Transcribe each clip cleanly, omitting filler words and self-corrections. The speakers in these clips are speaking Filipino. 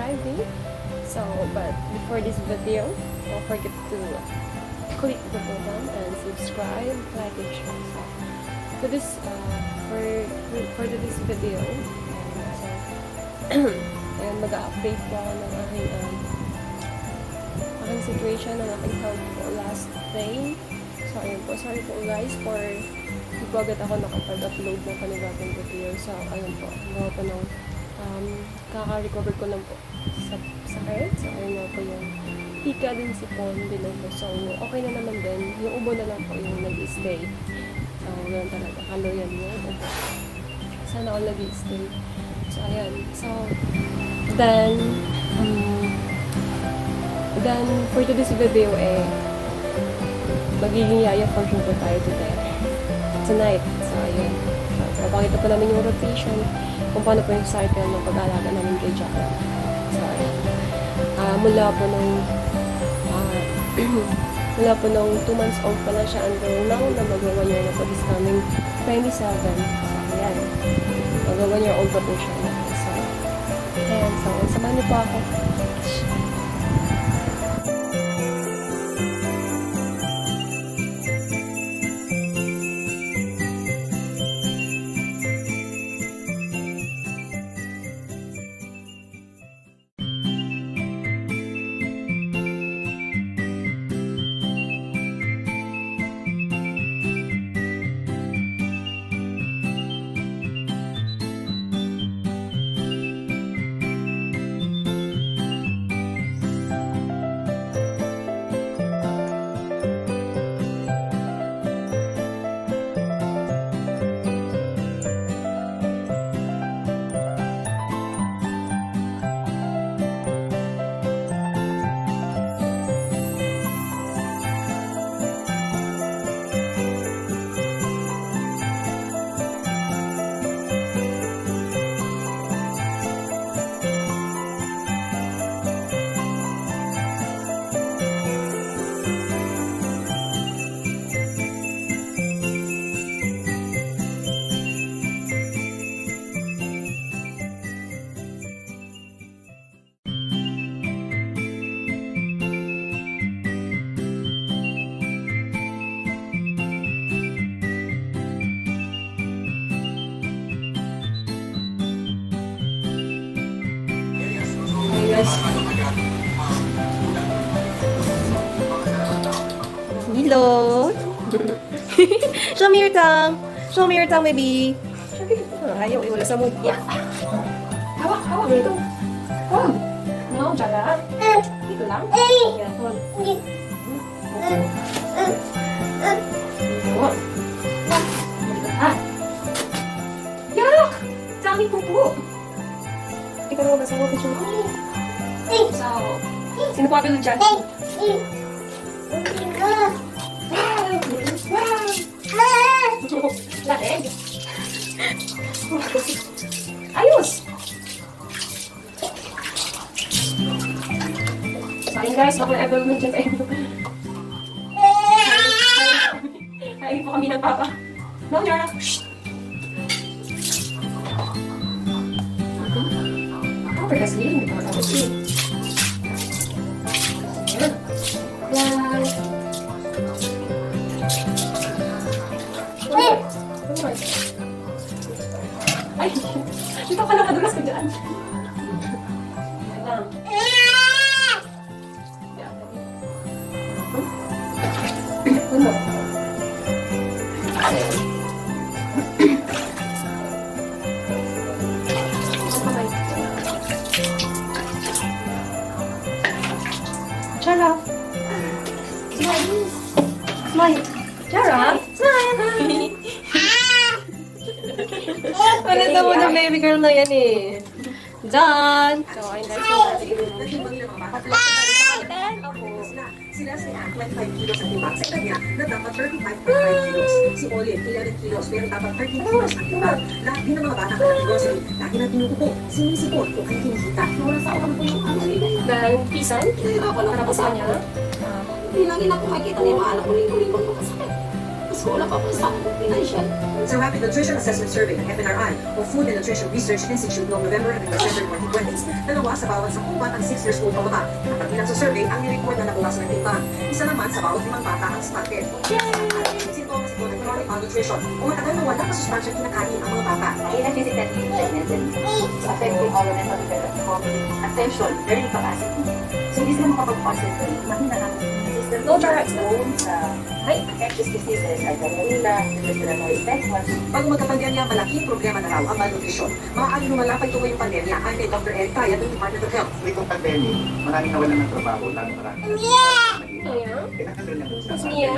subscribing. So, but before this video, don't forget to click the button and subscribe, like, and share. So, for this, for this video, and mag-update po ako ng aking situation, ng aking health po last day. So, ayun po. Sorry po guys for hindi po agad ako nakapag-upload ng panibagong video. So, ayun po. Gawa po ng kaka-recover ko lang po sa sakit. So, ayun nga po yung ika din si Pon bilog po. So, okay na naman din. Yung ubo na lang po yung nag-stay. So, ganun talaga. Kaloyan mo. Sana all nag-stay. So, ayan. So, then for today's video, magiging yaya function po tayo tonight. So, ayun. So, papakita po namin yung rotation kung paano po yung cycle ng pag-aalaga namin kay Jacko. So, ayun. Mula po nung 2 months old pa lang siya until now na mag-1 year na po this coming 27. So, ayan. Mag-1 year old pa po siya. So, ayan. So, samahan niyo po ako. Hello. Show me your tongue. Show me your tongue, baby. Ayaw, wala sa mood. Yeah. Hawak dito. No, Jacko. Dito lang. Yan, hold. Yak! Dami pupo. Ikaw naman ba sa mood? So, sino po kapilun dyan? Lamig. Ayos! So, ayun guys, ako na ever mo dyan sa inyo. Ayun po kami ng papa. No, Jara. Shhh! Kasi hindi pa tapos yun. Yan. Ay, dito ka nakadulas ka dyan. Alam. Ano? Chara. Smile. Chara. Smile. Wala na mo na baby girl na yan eh. Done! So, ayun guys, Sila si Ann, 25 kilos ang timbang sa kanya na dapat 35.5 kilos. Si Olive, 11 kilos, pero dapat 13 kilos ang timbang. Lahat din ng mga bata ka ng grocery. Lagi na tinutupo, sinisipon kung ay kinikita. Wala sa ulang po yung dahil pisan, Ako lang para po sa kanya. Hindi lang ako makikita niya mga anak ko lingkong-lingkong ko kasakit. Kasi School ako sa Pinay. Sa Rapid Nutrition Assessment Survey ng FNRI o Food and Nutrition Research Institute noong November at December 2020, dalawa sa bawat 10 ang 6 years old pababa. At bilang sa survey, ang nireport na nabawasan ng timbang. Isa naman sa bawat 5 bata ang stunted. Sintomas ito ng chronic malnutrition o matagal na wala kasustansyang kinakain ang mga bata. Inadvisited pregnancy, affecting oral mental development, attention, learning capacity. So, hindi sila makapag-concentrate, mahina ang system No, Tara. sa infectious diseases like cholera, respiratory infections. Bago magkapandemya, malaking problema na raw ang malnutrition. Maaaring lumala pa ito ngayong pandemya. Ayon kay Dr. Eric Tayat ng Department of Health. Itong pandemic, maraming nawalan ng trabaho, lalo marami. Yeah. Kinakandal na doon sa It's Mia.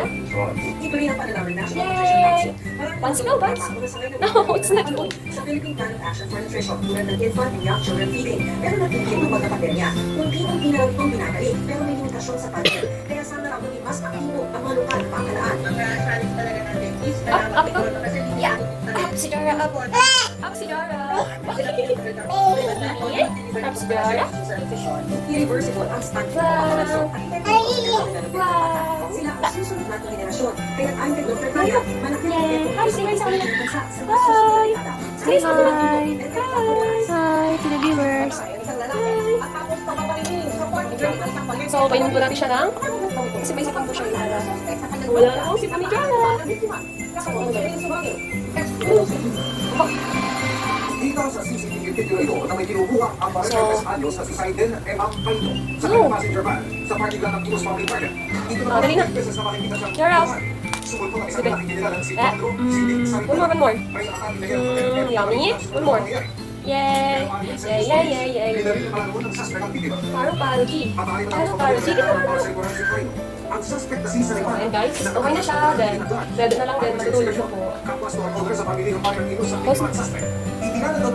Ito rin ang pananaw ng National Yay! Nutrition Council. Maraming Once go, Buds. ang nasabay ng No, it's not good. Sa Philippine Plan of Action for Nutrition, tulad ng infant and young children feeding, pero natigil ng magkapandemya. Unti-unti na raw itong binabalik, pero may limitasyon sa budget. Kaya sana raw maging mas aktibo ang mga lokal na pamahalaan. Up, up. Yeah. Up si Dara, up. Up si Dara. Up si Dara. Irreversible ang stunt. Wow. Sila ang susunod nating henerasyon. Kaya ayon kay Dr. Tayat, malaki ang Yay. epekto Hi, say hi sa kanila. bansa sa mga Hi. susunod na dekada. Say hi. Hi. Hi to the viewers. So, painom po natin siya ng kasi may sipon po siya ilala. Wala na akong sipon ni Dara. Dito sa CCTV video ito na may kinukuha ang Marites Anyos sa Sisaiden Emang Paino sa No. kanyang passenger van sa parking lot ng Tulos Public Market. Dito na Dali na. beses na makikita siyang Dara. Sumulpo ng isang Sige. lalaking kinilalang si Pedro Sidik Sarita. One more. May nakakami na yan. Yummy. One more. Yay! Yay, yay, yay, yay. Pinaril ang palaruan ng suspect ang biktima. Paro, G. Patay na Paro, Paro. Sige na. ang suspect na si Sarita. Ayan guys, okay na siya. Then, ready na lang din. Matutulog na po. Kapwa store owner sa pamilya ng Bayern Inos sa biktima ng suspect. Itinala daw